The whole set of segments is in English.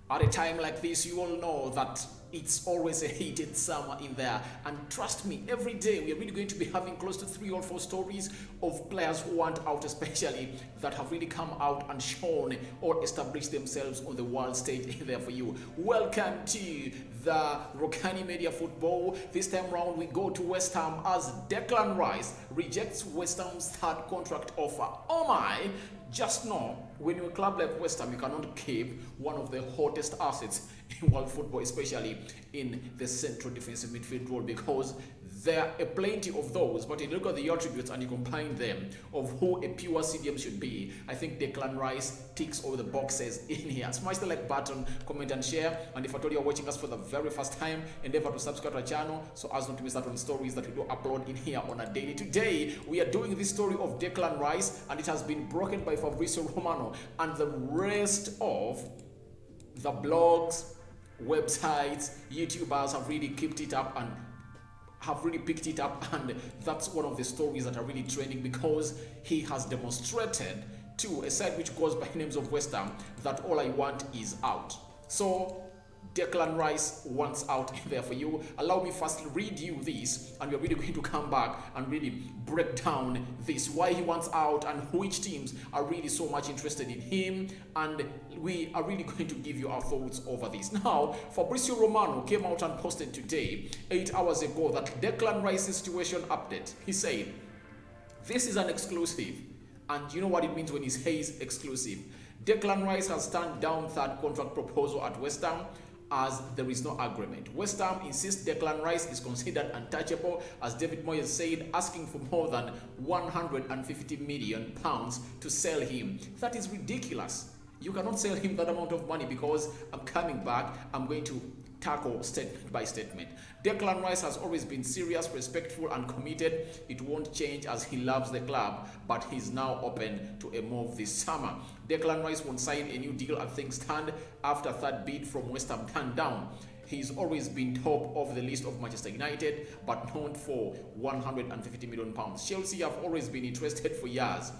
At a time like this, you all know that it's always a heated summer in there. And trust me, every day we are really going to be having close to 3 or 4 stories of players who want out, especially that have really come out and shown or established themselves on the world stage there for you. Welcome to the Rokani Media Football. This time round, we go to West Ham as Declan Rice rejects West Ham's third contract offer. Oh my! Just know, when you're a club like West Ham, you cannot keep one of the hottest assets in world football, especially in the central defensive midfield role, because there are plenty of those. But you look at the attributes and you combine them of who a pure CDM should be. I think Declan Rice ticks all the boxes in here. Smash the like button, comment and share. And if at all you're watching us for the very first time, endeavor to subscribe to our channel so as not to miss out on stories that we do upload in here on a daily. Today, we are doing this story of Declan Rice, and it has been broken by Fabrizio Romano and the rest of the blogs, websites, YouTubers have really kept it up and have really picked it up, and that's one of the stories that are really trending because he has demonstrated to a side which goes by names of West Ham that all I want is out. So Declan Rice wants out there for you. Allow me first to read you this, and we're really going to come back and really break down this, why he wants out and which teams are really so much interested in him, and we are really going to give you our thoughts over this. Now, Fabrizio Romano came out and posted today, 8 hours ago, that Declan Rice's situation update. He said, this is an exclusive, and you know what it means when he says exclusive. Declan Rice has turned down third contract proposal at West Ham as there is no agreement. West Ham insists Declan Rice is considered untouchable, as David Moyes said, asking for more than £150 million to sell him. That is ridiculous. You cannot sell him that amount of money because I'm coming back, I'm going to tackle statement by statement. Declan Rice has always been serious, respectful and committed. It won't change as he loves the club, but he's now open to a move this summer. Declan Rice won't sign a new deal as things stand after third bid from West Ham turned down. He's always been top of the list of Manchester United, but known for £150 million. Chelsea have always been interested for years.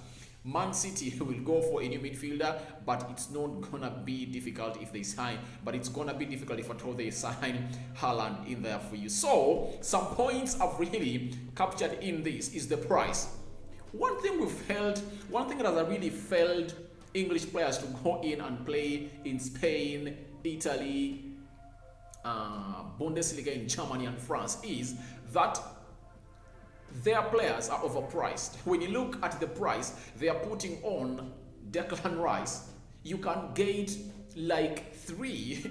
Man City will go for a new midfielder, but it's not gonna be difficult if they sign. But it's gonna be difficult if at all they sign Haaland in there for you. So some points I've really captured in this is the price. One thing that has really failed English players to go in and play in Spain, Italy, Bundesliga in Germany and France is that their players are overpriced. When you look at the price they are putting on Declan Rice, you can get like 3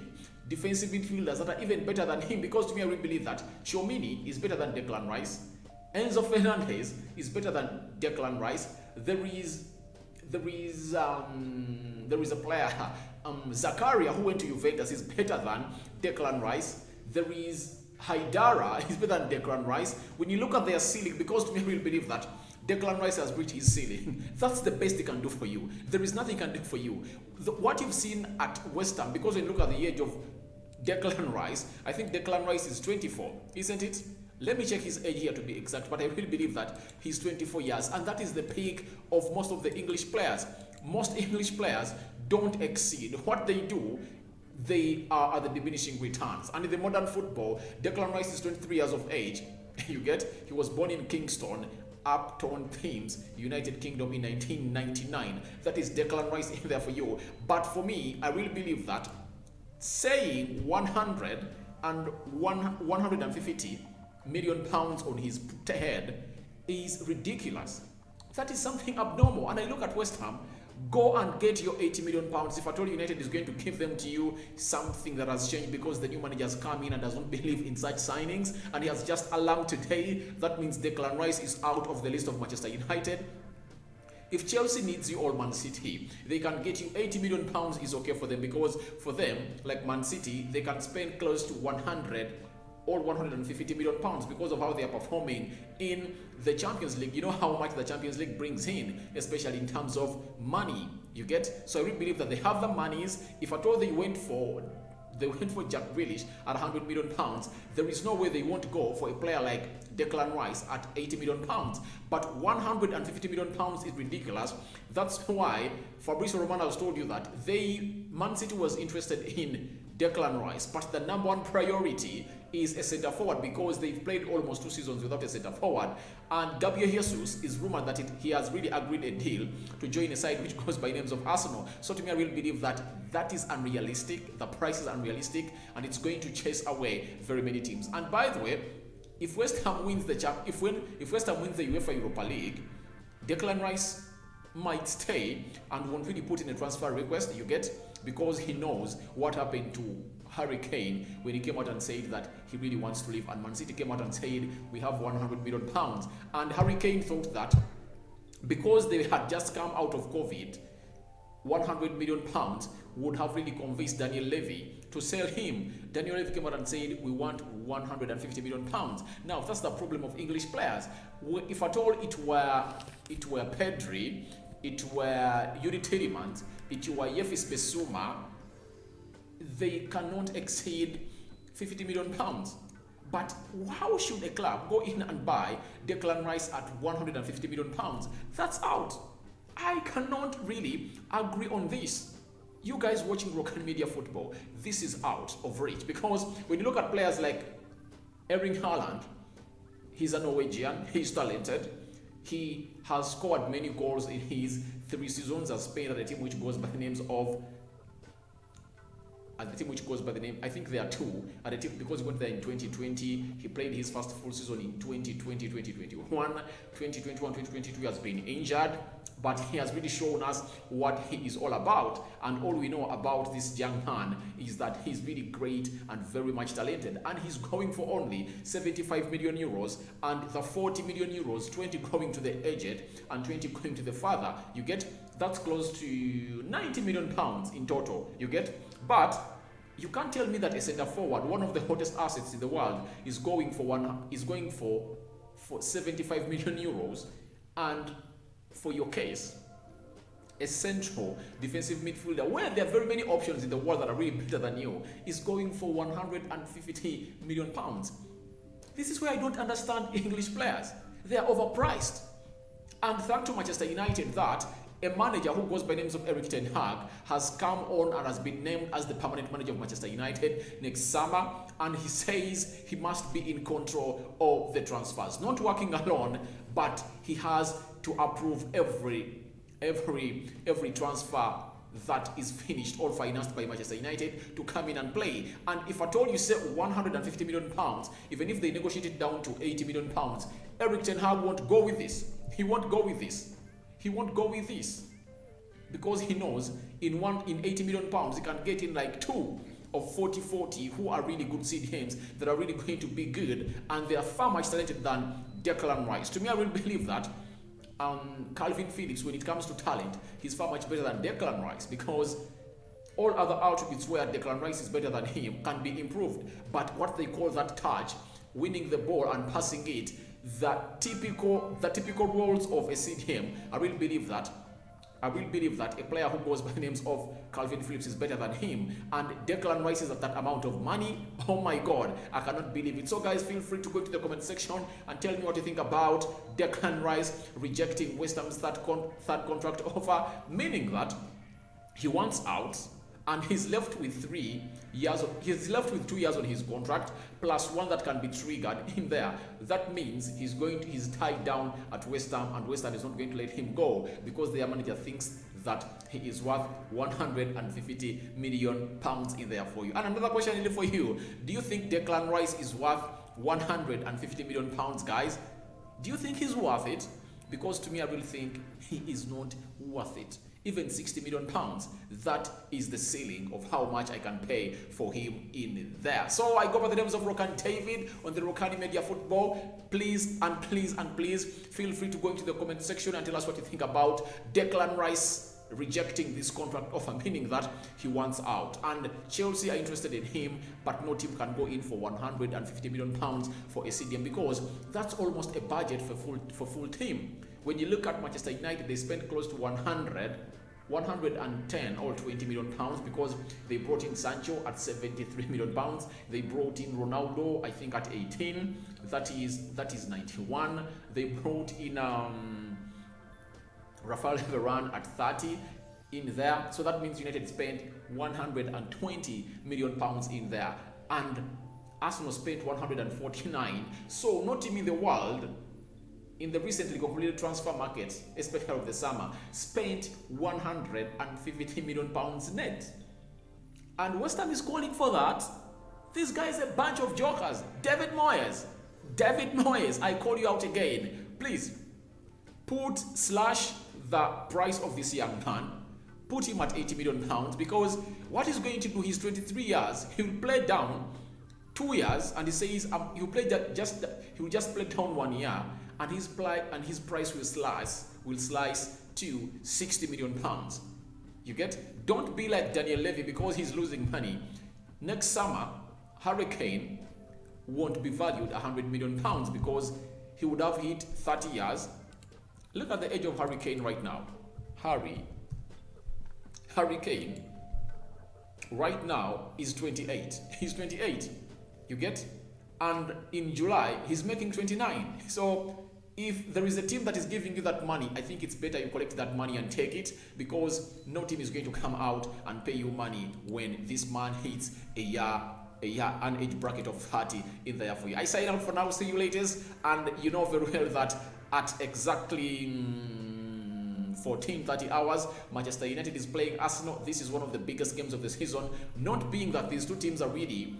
defensive midfielders that are even better than him, because to me I really believe that Tchouaméni is better than Declan Rice. Enzo Fernandez is better than Declan Rice. There is a player, Zakaria, who went to Juventus, is better than Declan Rice. There is Haidara is better than Declan Rice. When you look at their ceiling, because to me I really believe that Declan Rice has reached his ceiling. That's the best he can do for you. There is nothing he can do for you. What you've seen at West Ham, because when you look at the age of Declan Rice, I think Declan Rice is 24, isn't it? Let me check his age here to be exact, but I really believe that he's 24 years, and that is the peak of most of the English players. Most English players don't exceed what they do. They are at the diminishing returns. And in the modern football, Declan Rice is 23 years of age. You get? He was born in Kingston, Upton Thames, United Kingdom in 1999. That is Declan Rice in there for you. But for me, I really believe that saying 150 million pounds on his head is ridiculous. That is something abnormal. And I look at West Ham, go and get your 80 million pounds. If at all United is going to give them to you, something that has changed because the new manager has come in and doesn't believe in such signings, and he has just alarmed today. That means Declan Rice is out of the list of Manchester United. If Chelsea needs you or Man City, they can get you 80 million pounds is okay for them, because for them, like Man City, they can spend close to 100 or 150 million pounds because of how they are performing in the Champions League. You know how much the Champions League brings in, especially in terms of money, you get? So I really believe that they have the monies. If at all they went for They went for Jack Grealish at £100 million. There is no way they won't go for a player like Declan Rice at £80 million. But £150 million is ridiculous. That's why Fabrizio Romano has told you that Man City was interested in Declan Rice, but the number one priority is a centre forward because they've played almost 2 seasons without a centre forward. And Gabriel Jesus is rumoured that he has really agreed a deal to join a side which goes by names of Arsenal. So to me, I really believe that is unrealistic. The price is unrealistic, and it's going to chase away very many teams. And by the way, if West Ham wins the UEFA Europa League, Declan Rice might stay and won't really put in a transfer request, you get, because he knows what happened to Harry Kane when he came out and said that he really wants to leave, and Man City came out and said we have £100 million. And Harry Kane thought that because they had just come out of COVID, £100 million would have really convinced Daniel Levy to sell him. Daniel Levy came out and said we want £150 million. Now that's the problem of English players. If at all it were Pedri, it were Yuri Tielemans, it were Yefis Besuma, they cannot exceed £50 million. But how should a club go in and buy Declan Rice at £150 million? That's out. I cannot really agree on this. You guys watching Rokani Media Football, this is out of reach, because when you look at players like Erling Haaland, he's a Norwegian, he's talented, he has scored many goals in his 3 seasons as playing at a team which goes by the names of I think there are 2 at the team, because he went there in 2020. He played his first full season in 2020, 2021. 2021, 2022 he has been injured, but he has really shown us what he is all about. And all we know about this young man is that he's really great and very much talented, and he's going for only 75 million euros, and the 40 million euros, 20 going to the aged and 20 going to the father. You get, that's close to 90 million pounds in total. You get, but you can't tell me that a centre forward, one of the hottest assets in the world, is going for 75 million euros, and for your case, a central defensive midfielder, where there are very many options in the world that are really better than you, is going for 150 million pounds. This is where I don't understand English players. They are overpriced. And thanks to Manchester United that a manager who goes by names of Erik ten Hag has come on and has been named as the permanent manager of Manchester United next summer, and he says he must be in control of the transfers, not working alone, but he has to approve every transfer that is finished or financed by Manchester United to come in and play. And if at all you say 150 million pounds, even if they negotiate it down to 80 million pounds, Erik ten Hag won't go with this. He won't go with this. He won't go with this, because he knows in 80 million pounds he can get in like 2 of 40-40 who are really good CDMs that are really going to be good, and they are far much talented than Declan Rice. To me, I will believe that Calvin Phillips, when it comes to talent, he's far much better than Declan Rice, because all other attributes where Declan Rice is better than him can be improved. But what they call that touch, winning the ball and passing it, the typical roles of a CDM, I will believe that a player who goes by the names of Calvin Phillips is better than him, and Declan Rice is at that amount of money. Oh my God, I cannot believe it. So guys, feel free to go to the comment section and tell me what you think about Declan Rice rejecting West Ham's third contract offer, meaning that he wants out and he's left with 3 years. He's left with 2 years on his contract plus 1 that can be triggered in there. That means he's tied down at West Ham, and West Ham is not going to let him go because their manager thinks that he is worth 150 million pounds in there for you. And another question for you: do you think Declan Rice is worth 150 million pounds, guys? Do you think he's worth it? Because to me, I really think he is not worth it. Even 60 million pounds, that is the ceiling of how much I can pay for him in there. So I go by the names of Rokani David on the Rokani Media Football. Please and please and please feel free to go into the comment section and tell us what you think about Declan Rice rejecting this contract offer, meaning that he wants out. And Chelsea are interested in him, but no team can go in for 150 million pounds for a CDM, because that's almost a budget for full team. When you look at Manchester United, they spent close to 100 110 or 20 million pounds because they brought in Sancho at 73 million pounds. They brought in Ronaldo, I think, at 18. That is 91. They brought in Rafael Varane at 30 in there. So that means United spent 120 million pounds in there, and Arsenal spent 149. So no team in the world in the recently concluded transfer market, especially of the summer, spent 150 million pounds net. And West Ham is calling for that. This guy is a bunch of jokers. David Moyes, I call you out again. Please put slash the price of this young man. Put him at 80 million pounds, because what he's going to do, he's 23 years. He will play down 2 years, and he says he'll just play down 1 year, and his price will slice to 60 million pounds. You get? Don't be like Daniel Levy because he's losing money. Next summer, Harry Kane won't be valued 100 million pounds because he would have hit 30 years. Look at the age of Harry Kane right now. Harry Kane right now is 28. He's 28. You get? And in July, he's making 29. So if there is a team that is giving you that money, I think it's better you collect that money and take it, because no team is going to come out and pay you money when this man hits an age bracket of 30 in there for you. I sign out for now. See you later. And you know very well that at exactly 14:30 hours, Manchester United is playing Arsenal. This is one of the biggest games of the season. Not being that these two teams are really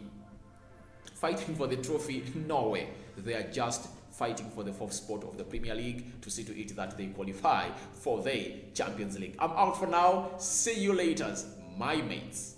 fighting for the trophy, no way. They are just fighting for the 4th spot of the Premier League to see to it that they qualify for the Champions League. I'm out for now. See you later, my mates.